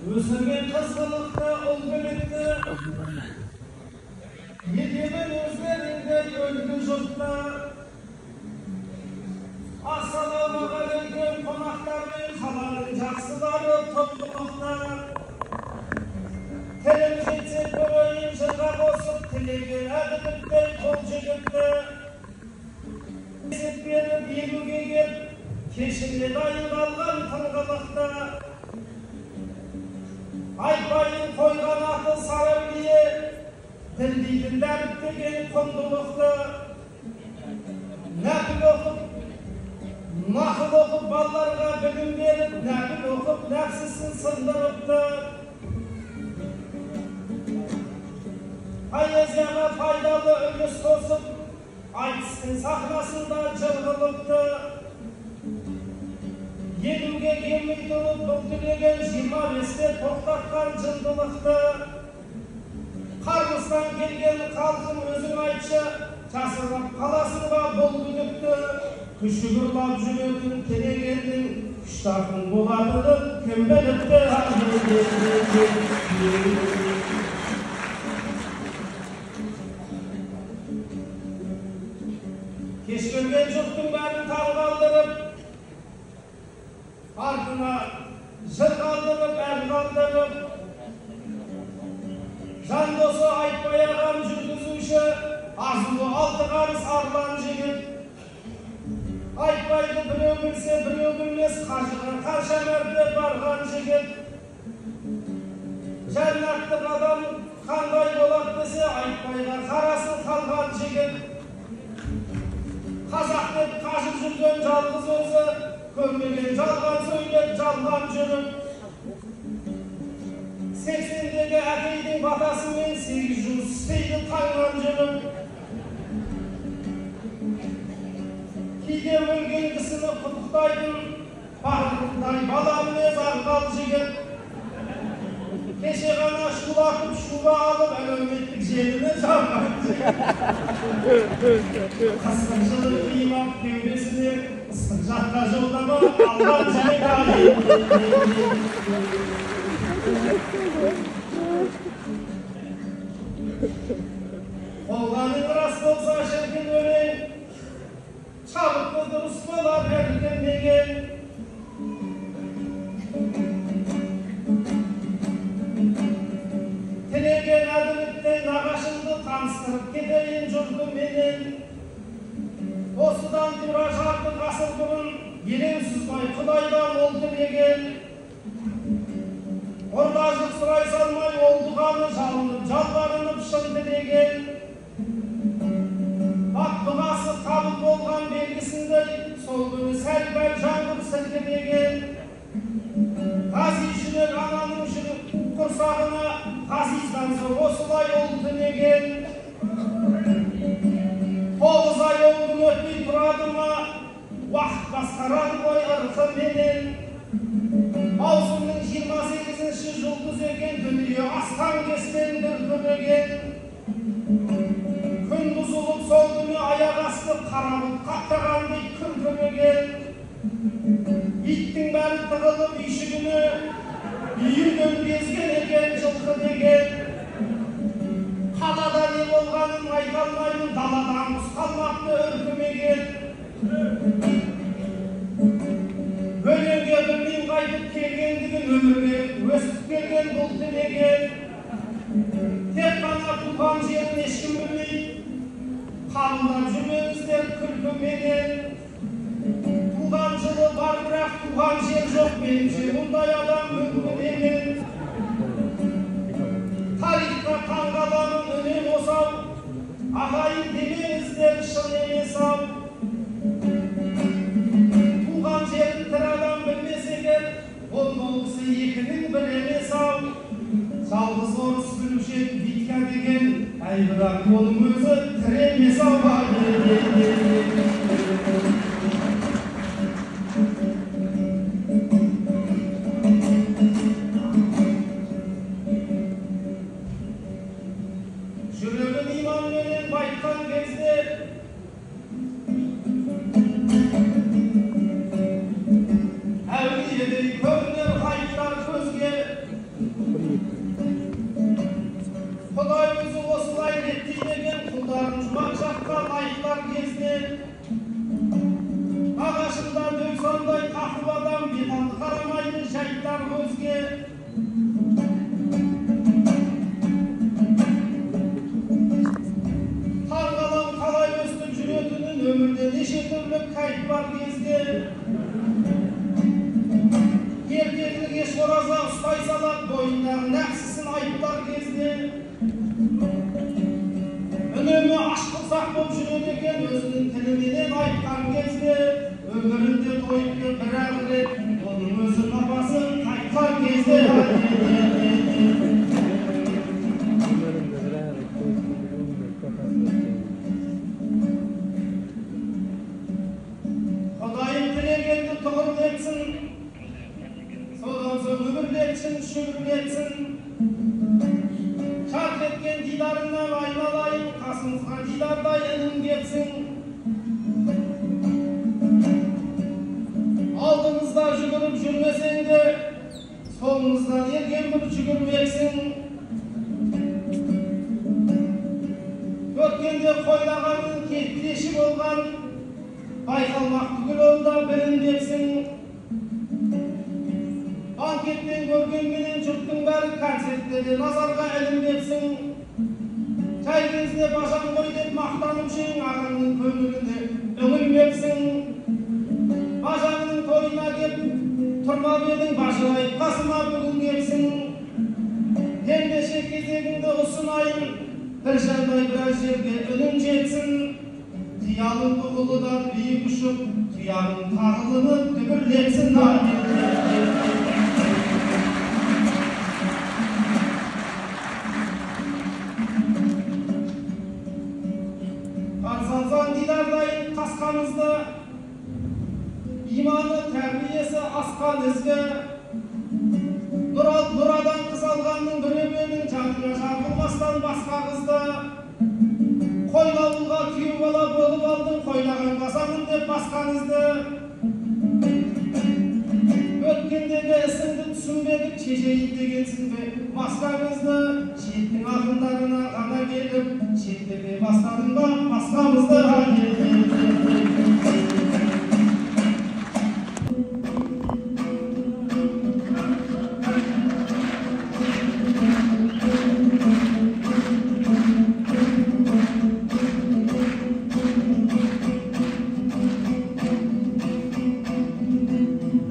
Өсірген қызғылықты ұл білікті, етебін өзлерінде өлді жұртта. Ассалаумағалейкум қонақтар мен қаланың жақсылары топтылықта. Тілім жетсе көңілін жырға қосып, тілеген әділдіктей қол жігітті. Есеп беріп елуге кеп, кешімде дайын қалған тыңғылықта. Айтбайдың қойған аты Сарабие, ділдейтін дәріптеген құндылықты. Нәпіл оқып, нақыл оқып балаларға білім беріп, нәпіл оқып нәпсісін сындырыпты. Поэзияға пайдалы үлес қосып, айтыстың сахнасында жырғылыпты. Елуге келмей тұрып бұл тілеген 25-те тоқтатқан жындылықты. Қарғыстан келген халқым өзің айтшы, жасырып қаласың ба бұл күдікті. Күші ұрлап жүретін тілегеннің күштардың болатынын кім біліпті. Кеш көрген жұрттың бәрін таңғалдырып, артына жыр қалдырып, ән қалдырып, жан досы Айтбай ағам жүргізуші, азулы алты қарыс арлан жігіт. Айтбайды біреу білсе, біреу білмес, қажыған қанша мәрте барған жігіт. Жәннаттық адам қандай болады десе, Айтбайға қарасын қалған жігіт. Қазақ деп қашып жүрген жалғыз өзі, көрмеген жалған сөйлеп, жалған жүріп. 80-дегі әкейдің батасымен 8 жұмыс істейді таңнан жүріп. Кейде өлген кісіні құттықтайтын, бақыттай бала мінез аңғал жігіт. Кеше ғана шулатып, шуба алып, әлеуметтік желіні жалған жігіт. Қысқын жылы қимап кеудесіне, ыстық жатқа жолдама алған жігіт. Қолғаның рас болса шіркін өлең, чабықты дұрыс болар әркенмеген. Тілеген әділікте нағашымды таныстырып кетейін жұрты менен. Осыдан тура жарты ғасыр бұрын елеусіз бай Құдайдан ол тілеген. Ұрдажық сұрай салмай олдығаны жалынып, жалбарынып шын тілеген. Бақ-бұғасы қабыл болған белгісіндей, сол күні сәл-пәл жаңғып сілкінеген. Ғази жүрек ананың жүрек құрсағына, ғазиздан соң осылай ол тілеген. 9 ай оңдың өтпей тұрады ма, уақыт басқарады ғой ырқы менен. Маусымның 28-ші жұлдыз екен, дүние астан кестен дүркілеген. Күн бұзылып сол күні аяқ асты қара бұлт қаптаған дейді күркіреген. Иттің бәрі тығылып үйшігіне, үйірден безген екен жылқы деген. Қалада не болғанын айта алмаймын, даладан құс қалмақты үркімеген. Өлеңге білмейм қайтып келгендігін, өмірге өсіп келген бұл тілеген. Тек қана туған жерін ешкім білмейді, қабылдап жүрмеңіздер күлкіменен. Туған жылы бар, бірақ туған жер жоқ, меніңше мұндай адам мүмкін емес. Тарихқа таңғаламын үнем осал, ағайын демеңіздер шын емес ау. Туған жерін тірі адам білмес егер, ол болғысы екінің бір емес ау. Жалғыз орыс білуші еді Витька деген, әй бірақ оның өзі тірі емес ау. Жүрегін иманменен байтқан кезде әулиедей көрінер ғайыптар көзге. 15 oraza uspay salap boyunдағы nәпсісін ayıplar кезде үнемі аш қылсақ боп жүреді екен өзінің тіліменен айтқан кезде өмірінде тойыпты бір-ақ рет оның өзі папасын қайтқан кезде Құдайым тілегенді тұғырлетсін содан соң өмірлетсін шүмірлетсін шарқ еткен дидарыңнан айналайын қасымызға дидардай інім кетсін алдымызда жүгіріп жүрмесең де соңымыздан ерген бір жүгірмексің өткенде қойлағанның кеші болған байқалмақ түгіл онда білінбексің банкеттен көргенменен жұрттың бәрі концерттерде назарға ілінбексің жай кезінде бажаң ғой деп мақтанып ең ағаңның көңіліне үңілмексің бажаңның тойына кеп тұрмап едің бажырайып қасыма бүгін кепсің ендеше кезегіңді ұсынайын бір жағдай біраз жерге үнім жетсін қиялың бұғылыдан биік ұшып тұяғың тағылынып дүбірлетсін қарсалсан дидардайын қасқамызды иманы тәрбиесі асқан ізгі нұрадан қыз алғанның біреуінің жанына жабылмастан басқа қызды қойлауылға күйеу бала болып алдың қойлаған басамын деп басқанызды өткендегі ісіңді түсінбедік шешейін дегенсің бе басқаңызды шеттің ақындарына ғана келіп шеттеме бастадың ба басқамызды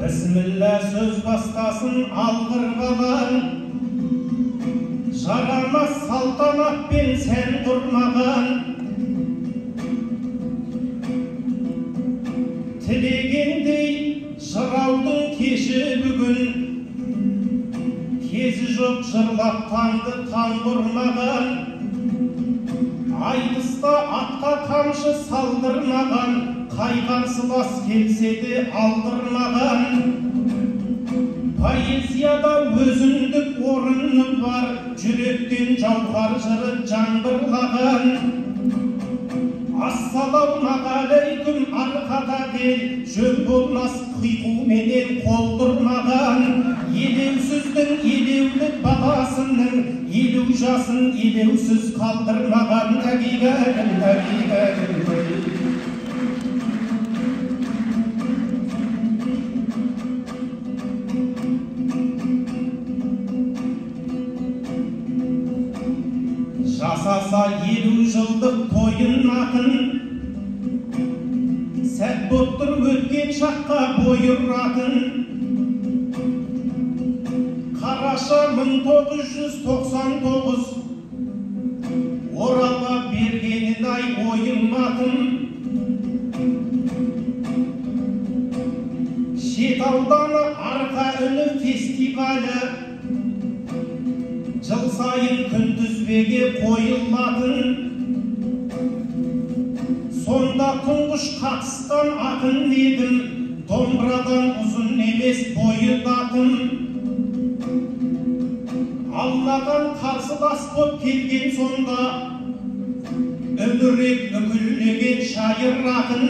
Бісміллә сөз бастасын алғыр балан жарамас салтанатпен сән құрмаған тілегендей жыраудың кеші бүгін кезі жоқ жырлап таңды таң ұрмаған айдыста атқа қамшы салдырмаған қайғарсылас келсе де алдырмаған поэзияда өзіндік орыны бар жүректен жауһар жыры жаңбырлаған ассалаумағалейкум арқада кел жөн болмас қиқуменен қолдырмаған елеусіздің елеулі баласының елу жасын елеусіз қалдырмаған жасаса 50 жылдық тойын ақын сәт боттыр өткен шаққа бой ұратын қараша 1999 оралға бергенін ай ойылматын шет ауданы арқа үні фестивалі жыл сайын күнтізбеге қойылатын сонда тұңғыш қатысқан ақын едім домбырадан ұзын емес бойы датын алладан қарсылас боп келген сонда үмірек үкілеген шайыр ақын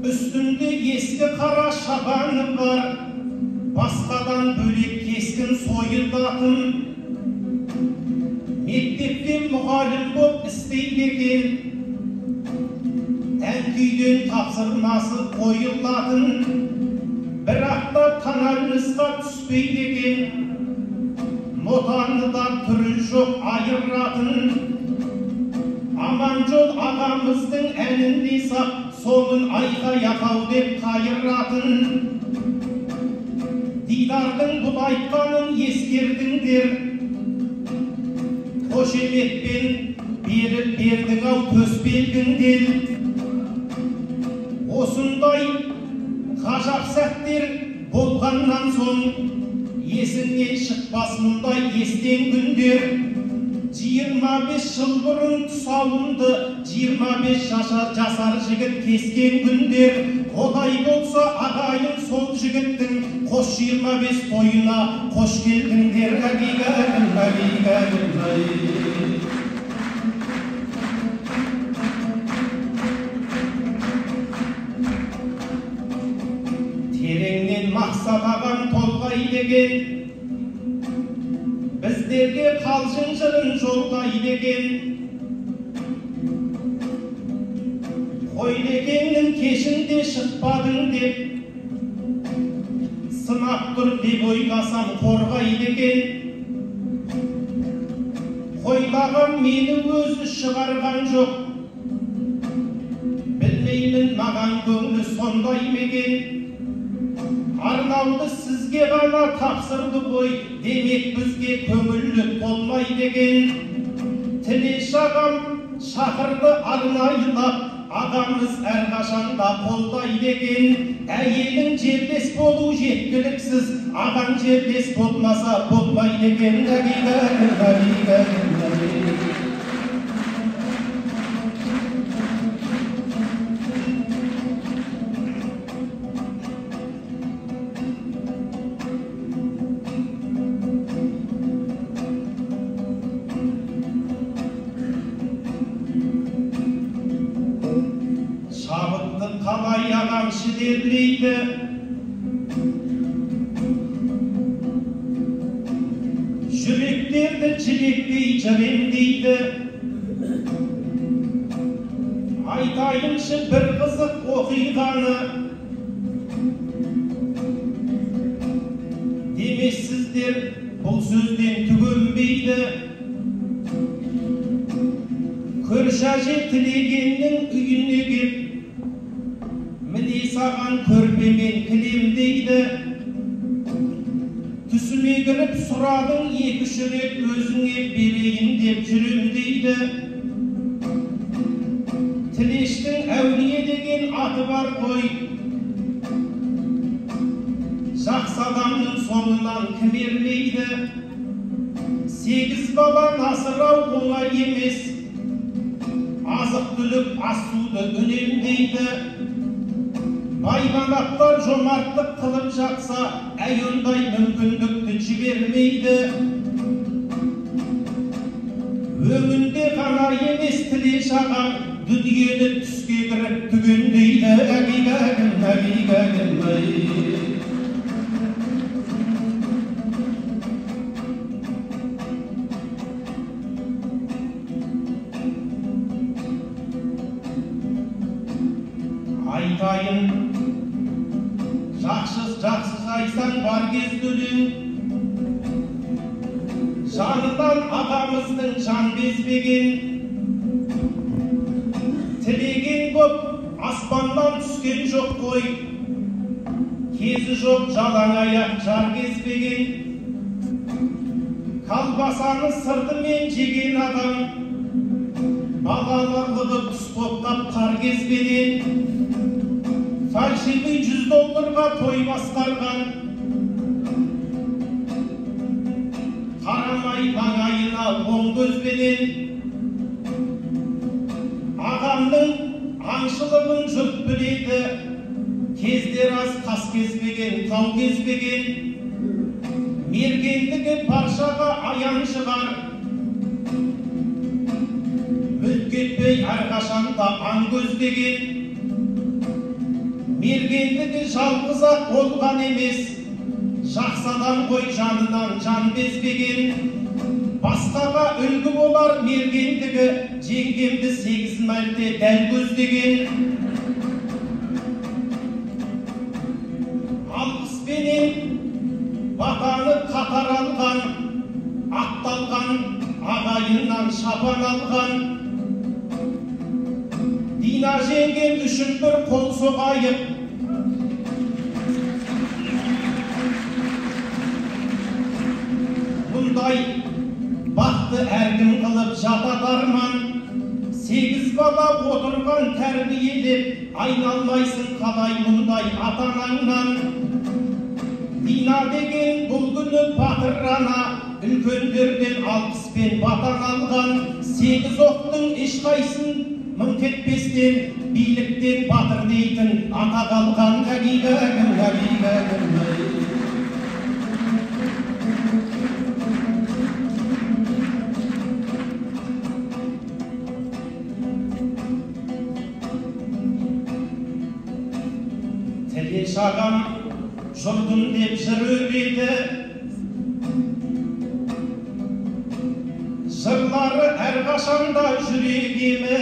үстінде ескі қара шабаны бар басқадан бөлек кескін сойылдатын мектепте мұғалім боп істейді екен ән күйден тапсырмасы қойылатын бірақ та таңарымызға түспейді екен нотаныдан түрі жоқ айыратын Аманжол ағамыздың әнінде сап соңын айға яқау деп қайыратын Дидардың бұл айтқанын ескердіңдер. Қошеметпен беріп бердің-ау төсбелгіңдер. Осындай ғажап сәттер болғаннан соң есіңнен шықпас мұндай естен күндер. 25 жыл бұрын тұсауынды 25 жасар жігіт кескен күндер. Құдай болса ағайын сол жігіттің қош 25 тойына қош келдіңдер. Тереңнен мақсат ағам толғай деген, біздерге қалжың жырын жолдай деген. Қойлекеңнің кешінде шықпадың деп, сынап тұр деп ойласам қорғай деген. Қойлаған мені өзі шығарған жоқ, білмеймін маған көңілі сондай мекен. Арнаулы сізге ғана тапсырды ғой, демек бізге көңілі толмай деген. Тілеш ағам шақырды арнайылап, ағамыз әрқашанда қолдай деген. Әйелің жерлес болу жеткіліксіз, ағаң жерлес болмаса болмай деген. Шабытты қалай ағам шідерлейді, жүректерді жібектей жырендейді. Айтайыншы бір қызық оқиғаны, демессіздер бұл сөзден түгенбейді. Көрші әже тілегеннің үйіне кеп, міне саған көрпемен кілем дейді. Түсіме кіріп сұрадың 2-3 рет, өзіңе берейін деп жүрем дейді. Тілештің әулие деген аты бар қой, жақсы адамның соңынан кім ермейді. 8 баланы асырау оңай емес, азық-түлік ас-суды үнемдейді. Байбанақтар жомарттық қылып жатса, әй ондай мүмкіндікті жібермейді. Өңінде ғана емес тілеш ағам, дүниені түске кіріп түгендейді. Айтайын, жақсы жайсаң бар кезде өлең, жанынан ағамыздың жан безбеген. Тілеген боп аспаннан түскен жоқ қой, кезі жоқ жалаң аяқ жар кезбеген. Колбасаны сыртымен жеген адам, балалығы құс топтап қар кезбенен. Фальшивый $100 той басқарған, қарамай маңайына оң көзбенен. Ағамның аңшылығын жұрт біледі, кездер аз қас кезбеген, тау кезбеген. Мергендігі паршаға аян шығар, мүлт кетпей әрқашанда аң көздеген. Мергендігі жалғыз-ақ болған емес, жақсы адам ғой жанынан жан безбеген. Басқаға үлгі болар мергендігі, жеңгемді 8 мәрте дәл көздеген. Алғыспенен батаны қатар алған, атталған ағайыннан шапан алған. Дина жеңгем үшін бір қол соғайық, Намазды әркім қылып жатат арман, 8 бала отырған тәрбиелеп, айналмайсың қалай мұндай ата-анаңнан. Дина деген бұл күні батыр ана, үлкендерден 60 пен батан алған. 8 оқтың ешқайсын мыңқ етпестен, биліктен батыр дейтін атақ алған. Тілеш ағам жұрдым деп жыр өреді, жырлары әрқашанда жүрегіме.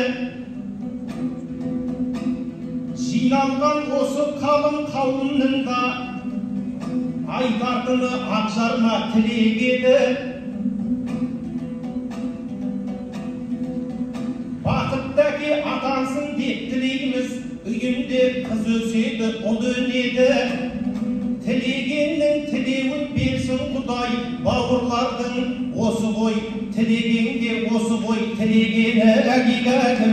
Жиналған осы қалың қауымның да айтатыны ақжарма тілек еді. Бақыттаки атансын деп тілейміз, үйінде қыз өседі, ұл өнеді. Тілегеннің тілеуін берсін Құдай, бауырлардың осы ғой, тілегенде осы ғой, тілегені әгигәдім.